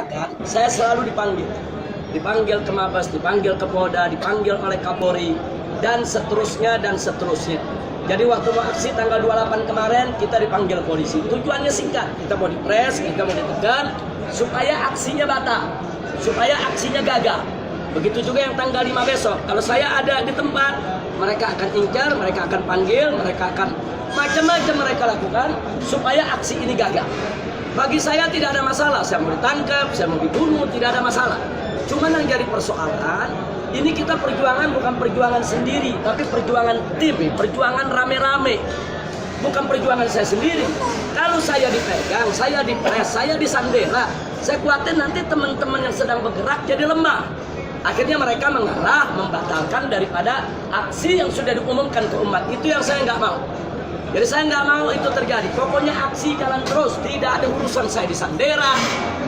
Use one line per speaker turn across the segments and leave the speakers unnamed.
mengatakan, saya selalu dipanggil ke Mabes, dipanggil ke Polda, dipanggil oleh Kapolri, dan seterusnya dan seterusnya. Jadi waktu mau aksi tanggal 28 kemarin kita dipanggil polisi. Tujuannya singkat, kita mau dipres, kita mau ditekan supaya aksinya batal, supaya aksinya gagal. Begitu juga yang tanggal 5 besok. Kalau saya ada di tempat, mereka akan incar, mereka akan panggil, mereka akan macam-macam mereka lakukan supaya aksi ini gagal. Bagi saya tidak ada masalah, saya mau ditangkap, saya mau dibunuh, tidak ada masalah. Cuman yang jadi persoalan, ini kita perjuangan bukan perjuangan sendiri, tapi perjuangan tim, perjuangan rame-rame. Bukan perjuangan saya sendiri. Kalau saya dipegang, saya dipres, saya disandera, saya khawatir nanti teman-teman yang sedang bergerak jadi lemah. Akhirnya mereka mengalah, membatalkan daripada aksi yang sudah diumumkan ke umat. Itu yang saya nggak mau. Jadi saya nggak mau itu terjadi. Pokoknya aksi jalan terus, tidak ada urusan saya disandera,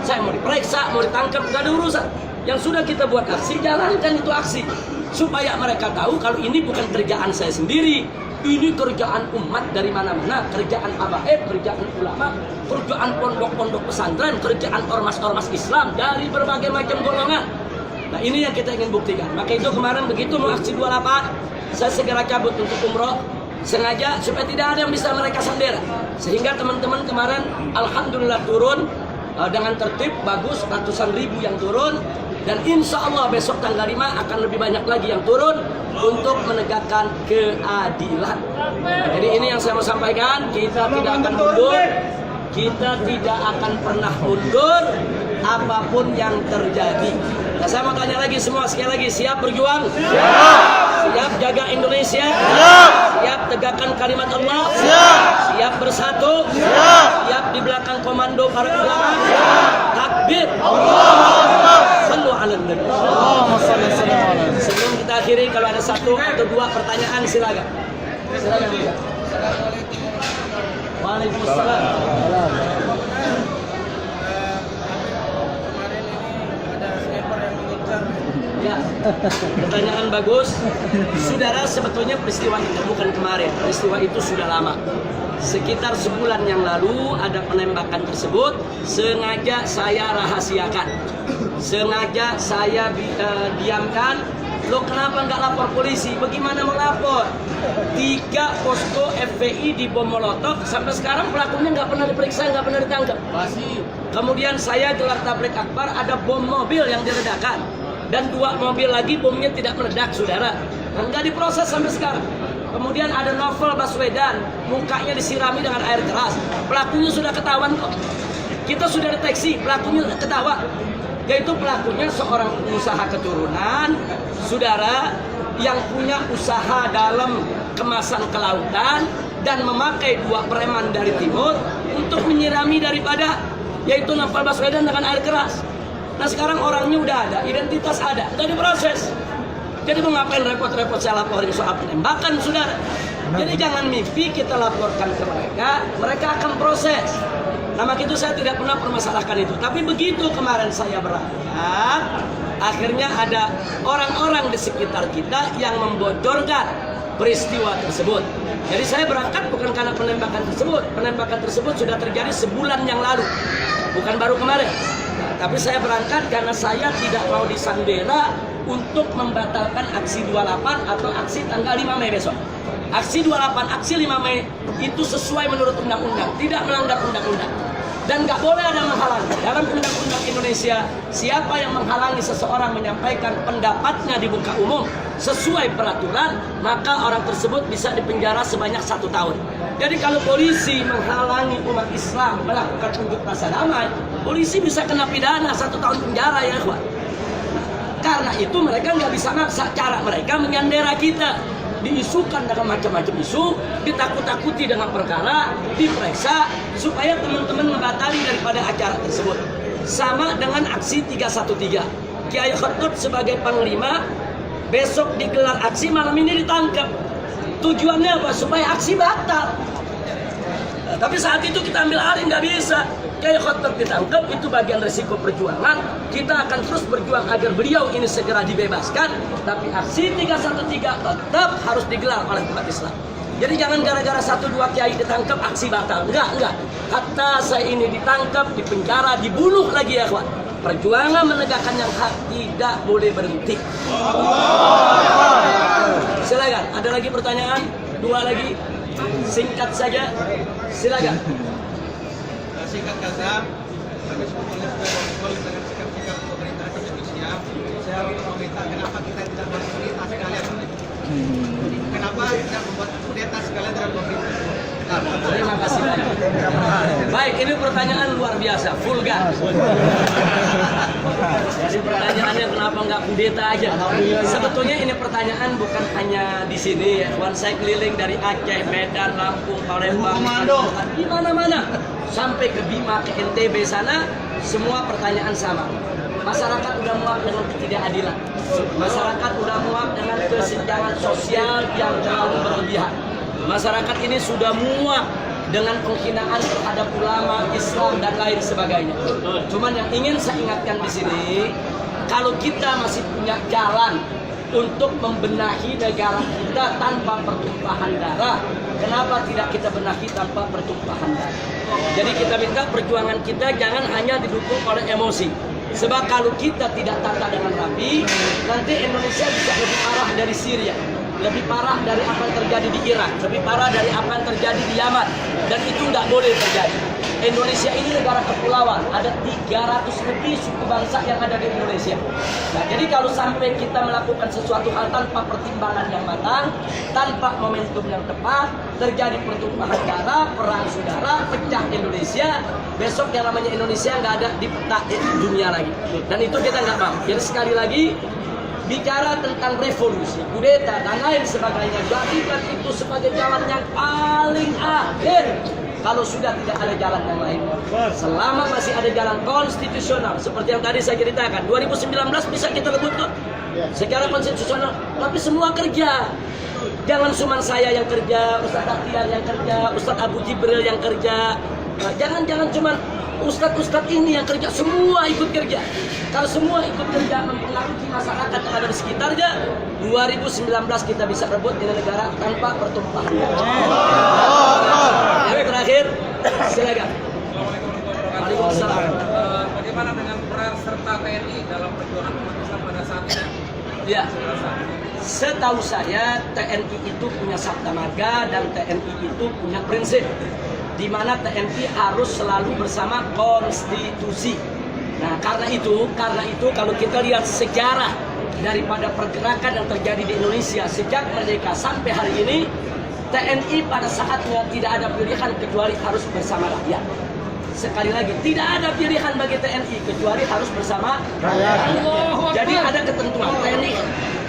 saya mau diperiksa, mau ditangkap, nggak ada urusan. Yang sudah kita buat aksi, jalankan itu aksi. Supaya mereka tahu kalau ini bukan kerjaan saya sendiri. Ini kerjaan umat dari mana-mana. Kerjaan habaib, kerjaan ulama, kerjaan pondok-pondok pesantren, kerjaan ormas-ormas Islam dari berbagai macam golongan. Nah ini yang kita ingin buktikan. Maka itu kemarin begitu mau aksi 28, saya segera cabut untuk umroh. Sengaja supaya tidak ada yang bisa mereka sandera. Sehingga teman-teman kemarin alhamdulillah turun dengan tertib, bagus, ratusan ribu yang turun. Dan insya Allah besok tanggal 5 akan lebih banyak lagi yang turun untuk menegakkan keadilan. Jadi ini yang saya mau sampaikan, kita tidak akan mundur, kita tidak akan pernah mundur apapun yang terjadi. Nah, saya mau tanya lagi semua sekali lagi, siap berjuang? Siap. Siap jaga Indonesia? Siap. Siap tegakkan kalimat Allah? Siap. Siap bersatu? Siap. Siap di belakang komando para ulama? Siap. Takbir. Allah. Sallu ala nabi. Sebelum kita akhiri, kalau ada satu atau dua pertanyaan silakan. Silakan. Waalaikumsalam. Ya, pertanyaan bagus. Saudara, sebetulnya peristiwa itu bukan kemarin. Peristiwa itu sudah lama. Sekitar sebulan yang lalu ada penembakan tersebut. Sengaja saya rahasiakan. Sengaja saya diamkan. Lo kenapa nggak lapor polisi? Bagaimana melapor? 3 posko FPI di bom molotov. Sampai sekarang pelakunya nggak pernah diperiksa, nggak pernah ditangkap. Kemudian saya gelar tablik akbar, ada bom mobil yang diledakkan. Dan 2 mobil lagi bomnya tidak meledak, saudara. Nggak diproses sampai sekarang. Kemudian ada Novel Baswedan, mukanya disirami dengan air keras. Pelakunya sudah ketahuan kok. Kita sudah deteksi, pelakunya ketahuan. Yaitu pelakunya seorang pengusaha keturunan, saudara, yang punya usaha dalam kemasan kelautan dan memakai 2 preman dari timur untuk menyirami daripada yaitu Novel Baswedan dengan air keras. Nah sekarang orangnya udah ada, identitas ada, udah diproses. Jadi mau ngapain repot-repot saya laporin soal penembakan, saudara? Jadi jangan mimpi kita laporkan ke mereka, mereka akan proses. Nah maka itu saya tidak pernah permasalahkan itu. Tapi begitu kemarin saya berangkat, akhirnya ada orang-orang di sekitar kita yang membocorkan peristiwa tersebut. Jadi saya berangkat bukan karena penembakan tersebut. Penembakan tersebut sudah terjadi sebulan yang lalu, bukan baru kemarin. Tapi saya berangkat karena saya tidak mau disandera untuk membatalkan aksi 28 atau aksi tanggal 5 Mei besok. Aksi 28, aksi 5 Mei itu sesuai menurut undang-undang, tidak melanggar undang-undang. Dan nggak boleh ada menghalangi. Dalam undang-undang Indonesia, siapa yang menghalangi seseorang menyampaikan pendapatnya di muka umum sesuai peraturan, maka orang tersebut bisa dipenjara sebanyak 1 tahun. Jadi kalau polisi menghalangi umat Islam melakukan unjuk rasa damai, polisi bisa kena pidana 1 tahun penjara ya kawan. Karena itu mereka nggak bisa maksa, cara mereka menyandera kita. Diisukan dengan macam-macam isu, ditakut-takuti dengan perkara, diperiksa, supaya teman-teman membatali daripada acara tersebut. Sama dengan aksi 313. Kiai Khotib sebagai panglima, besok digelar aksi, malam ini ditangkap. Tujuannya apa? Supaya aksi batal. Nah, tapi saat itu kita ambil alih, nggak bisa. Kiai Khotib ditangkap, itu bagian resiko perjuangan. Kita akan terus berjuang agar beliau ini segera dibebaskan. Tapi aksi 313 tetap harus digelar oleh umat Islam. Jadi jangan gara-gara 1-2 kiai ditangkap aksi batal. Enggak. Hatta saya ini ditangkap, dipenjara, dibunuh lagi ya kawan. Perjuangan menegakkan yang hak tidak boleh berhenti. Silakan, ada lagi pertanyaan? Dua lagi? Singkat saja, silakan.
Singkat kata, kami sebetulnya sudah berkumpul dengan sikap-sikap pemerintah Indonesia. Saya meminta kenapa kita tidak berkudeta sekalian. Kenapa tidak membuat kudeta sekalian dengan pemerintah?
Terima kasih banyak. Baik, ini pertanyaan luar biasa, vulgar. Jadi pertanyaannya kenapa nggak kudeta aja? Sebetulnya ini pertanyaan bukan hanya di sini ya. Saya keliling dari Aceh, Medan, Lampung, Palembang, di mana-mana. Sampai ke Bima, ke NTB sana, semua pertanyaan sama. Masyarakat udah muak dengan ketidakadilan. Masyarakat udah muak dengan kesenjangan sosial yang terlalu berlebihan. Masyarakat ini sudah muak dengan penghinaan terhadap ulama, Islam, dan lain sebagainya. Cuman yang ingin saya ingatkan di sini, kalau kita masih punya jalan untuk membenahi negara kita tanpa pertumpahan darah, kenapa tidak kita benahi tanpa pertumpahan darah? Jadi kita minta perjuangan kita jangan hanya didukung oleh emosi. Sebab kalau kita tidak tata dengan rapi, nanti Indonesia bisa lebih parah dari Syria, lebih parah dari apa yang terjadi di Irak, lebih parah dari apa yang terjadi di Yaman. Dan itu tidak boleh terjadi. Indonesia ini negara kepulauan, ada 300 lebih suku bangsa yang ada di Indonesia. Nah, jadi kalau sampai kita melakukan sesuatu hal tanpa pertimbangan yang matang, tanpa momentum yang tepat, terjadi pertumpahan darah, perang saudara, pecah Indonesia, besok yang namanya Indonesia nggak ada di peta dunia lagi. Dan itu kita nggak mau. Jadi sekali lagi, bicara tentang revolusi, kudeta, dan lain sebagainya, jadikan itu sebagai jalan yang paling akhir. Kalau sudah tidak ada jalan yang lain, selama masih ada jalan konstitusional seperti yang tadi saya ceritakan, 2019 bisa kita rebut kok secara konstitusional, tapi semua kerja. Jangan cuma saya yang kerja, Ustadz Aktiar yang kerja, Ustadz Abu Jibril yang kerja. Jangan cuma Ustadz ini yang kerja, semua ikut kerja. Kalau semua ikut kerja mempengaruhi masyarakat yang ada di sekitarnya, 2019 kita bisa rebut ini negara tanpa pertumpahan darah. Yang terakhir, silakan. Waalaikumsalam.
Bagaimana dengan peran serta TNI dalam perjuangan umat Islam pada saat ini?
Ya, setahu saya TNI itu punya sabta marga dan TNI itu punya prinsip, di mana TNI harus selalu bersama konstitusi. Nah, karena itu kalau kita lihat sejarah daripada pergerakan yang terjadi di Indonesia sejak merdeka sampai hari ini, TNI pada saatnya tidak ada pilihan kecuali harus bersama rakyat. Sekali lagi, tidak ada pilihan bagi TNI kecuali harus bersama rakyat. Jadi ada ketentuan TNI.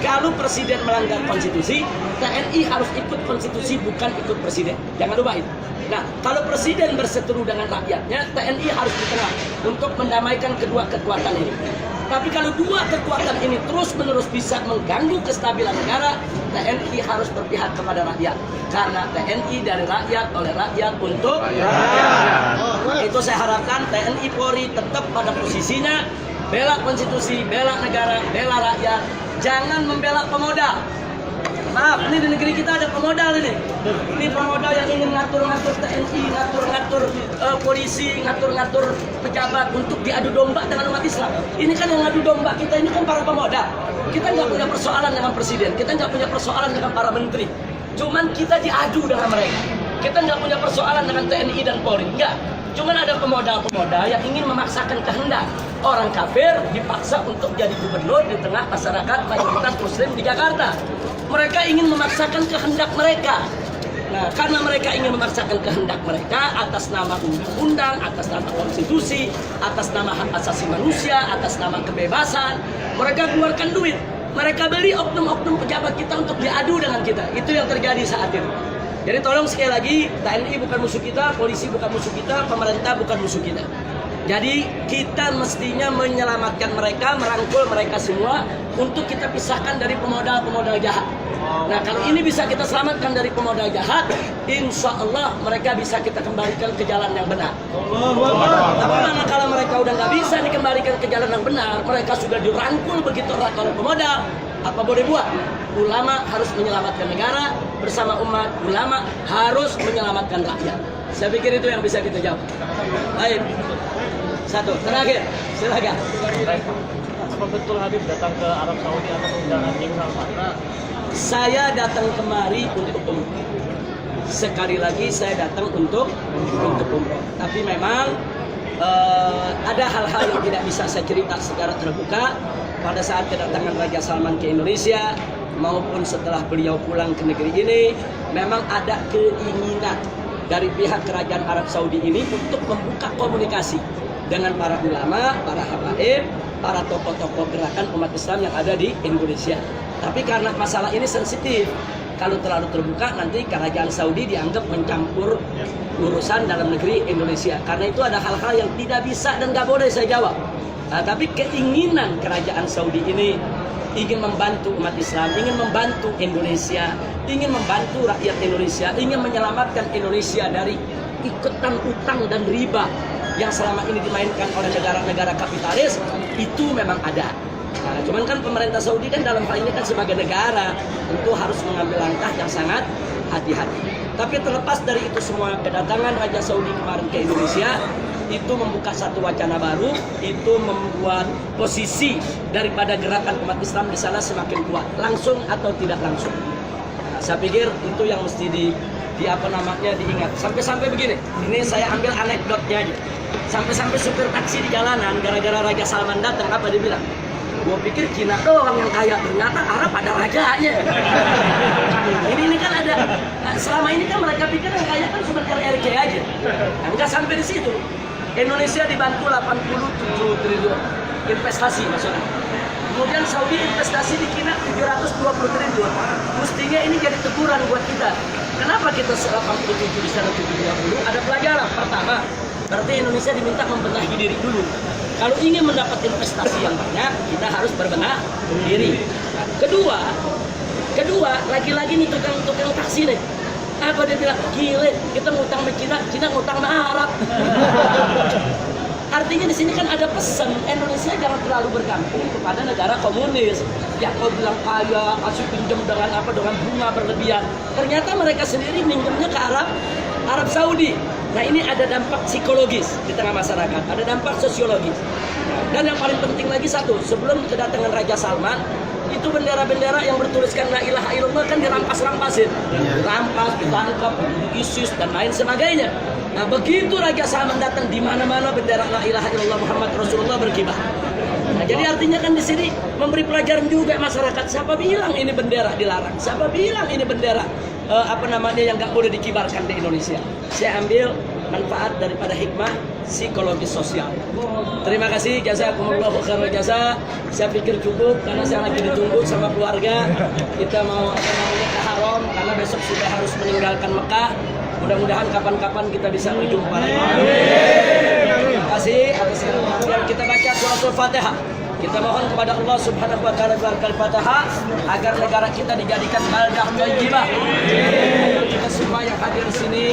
Kalau presiden melanggar konstitusi, TNI harus ikut konstitusi, bukan ikut presiden. Jangan lupa itu. Nah, kalau presiden berseteru dengan rakyatnya, TNI harus di tengah untuk mendamaikan kedua kekuatan ini. Tapi kalau dua kekuatan ini terus-menerus bisa mengganggu kestabilan negara, TNI harus berpihak kepada rakyat. Karena TNI dari rakyat, oleh rakyat, untuk rakyat. Itu saya harapkan TNI Polri tetap pada posisinya, bela konstitusi, bela negara, bela rakyat. Jangan membela pemodal. Maaf, ini di negeri kita ada pemodal ini. Ini pemodal yang ingin ngatur-ngatur TNI, ngatur-ngatur polisi, ngatur-ngatur pejabat untuk diadu domba dengan umat Islam. Ini kan yang ngadu domba kita ini kan para pemodal. Kita nggak punya persoalan dengan presiden, kita nggak punya persoalan dengan para menteri. Cuman kita diadu dengan mereka. Kita nggak punya persoalan dengan TNI dan Polri, enggak. Cuman ada pemodal-pemodal yang ingin memaksakan kehendak. Orang kafir dipaksa untuk jadi gubernur di tengah masyarakat mayoritas muslim di Jakarta. Mereka ingin memaksakan kehendak mereka. Nah, karena mereka ingin memaksakan kehendak mereka atas nama undang-undang, atas nama konstitusi, atas nama hak asasi manusia, atas nama kebebasan, mereka keluarkan duit. Mereka beli oknum-oknum pejabat kita untuk diadu dengan kita. Itu yang terjadi saat ini. Jadi tolong sekali lagi, TNI bukan musuh kita, polisi bukan musuh kita, pemerintah bukan musuh kita. Jadi kita mestinya menyelamatkan mereka, merangkul mereka semua untuk kita pisahkan dari pemodal-pemodal jahat. Nah, kalau ini bisa kita selamatkan dari pemodal jahat, insya Allah mereka bisa kita kembalikan ke jalan yang benar. Tapi mana kalau mereka udah nggak bisa dikembalikan ke jalan yang benar, mereka sudah dirangkul begitu erat oleh pemodal, apa boleh buat? Ulama harus menyelamatkan negara, bersama umat ulama harus menyelamatkan rakyat. Saya pikir itu yang bisa kita jawab. Baik. Satu, terakhir, silakan.
Baik. Apa betul Habib datang ke Arab Saudi atas undangan King Salman?
Saya datang kemari untuk umroh. Sekali lagi saya datang untuk umroh. Tapi memang ada hal-hal yang tidak bisa saya cerita secara terbuka pada saat kedatangan Raja Salman ke Indonesia maupun setelah beliau pulang ke negeri ini. Memang ada keinginan dari pihak kerajaan Arab Saudi ini untuk membuka komunikasi dengan para ulama, para habaib, para tokoh-tokoh gerakan umat Islam yang ada di Indonesia. Tapi karena masalah ini sensitif, kalau terlalu terbuka nanti kerajaan Saudi dianggap mencampur urusan dalam negeri Indonesia. Karena itu ada hal-hal yang tidak bisa dan nggak boleh saya jawab. Tapi keinginan kerajaan Saudi ini ingin membantu umat Islam, ingin membantu Indonesia, ingin membantu rakyat Indonesia, ingin menyelamatkan Indonesia dari ikutan utang dan riba yang selama ini dimainkan oleh negara-negara kapitalis. Itu memang ada. Nah, cuman kan pemerintah Saudi kan dalam hal ini kan sebagai negara tentu harus mengambil langkah yang sangat hati-hati. Tapi terlepas dari itu semua, kedatangan Raja Saudi kemarin ke Indonesia itu membuka satu wacana baru, itu membuat posisi daripada gerakan umat Islam di sana semakin kuat, langsung atau tidak langsung. Nah, saya pikir itu yang mesti diingat. Sampai-sampai begini, ini saya ambil anekdotnya aja. Sampai-sampai supir taksi di jalanan gara-gara Raja Salman datang, apa dia bilang? Gua pikir Cina doang yang kaya, ternyata Arab ada rajanya. Ini kan ada, selama ini kan mereka pikir yang kaya kan cuma RRC aja. Nah, enggak sampai di situ. Indonesia dibantu 87 triliun investasi maksudnya. Kemudian Saudi investasi di Cina 720 triliun. Mestinya ini jadi teguran buat kita. Kenapa kita 87 di sana 720? Ada pelajaran. Pertama, berarti Indonesia diminta membenahi diri dulu. Kalau ingin mendapat investasi yang banyak, kita harus berbenah diri. Kedua, lagi-lagi nih tukang taksi nih. Apa dia bilang? Gile, kita ngutang sama Cina, Cina ngutang sama Arab. Artinya di sini kan ada pesan, Indonesia jangan terlalu bergantung kepada negara komunis. Ya kau bilang kaya, kasih pinjam dengan bunga berlebihan. Ternyata mereka sendiri minjemnya ke Arab Saudi. Nah ini ada dampak psikologis di tengah masyarakat, ada dampak sosiologis. Dan yang paling penting lagi satu, sebelum kedatangan Raja Salman, itu bendera-bendera yang bertuliskan La ilaha illallah kan dirampas-rampasin. Dirampas, ditangkap, ISIS dan lain sebagainya. Nah begitu Raja Salman datang, di mana-mana bendera La ilaha illallah Muhammad Rasulullah berkibar. Nah, jadi artinya kan di sini memberi pelajaran juga masyarakat. Siapa bilang ini bendera dilarang? Siapa bilang ini bendera yang nggak boleh dikibarkan di Indonesia? Saya ambil manfaat daripada hikmah psikologis sosial. Terima kasih, jazakumullahu khairan jasa. Saya pikir cukup karena saya lagi ditunggu sama keluarga. Kita mau ke Haram karena besok sudah harus meninggalkan Mekah. Mudah-mudahan kapan-kapan kita bisa berjumpa lagi. Terima kasih atas yang kita baca surah Al-Fatihah. Kita mohon kepada Allah Subhanahu wa taala Al-Fatihah agar negara kita dijadikan baldah thayyibah. Kita semua yang hadir di sini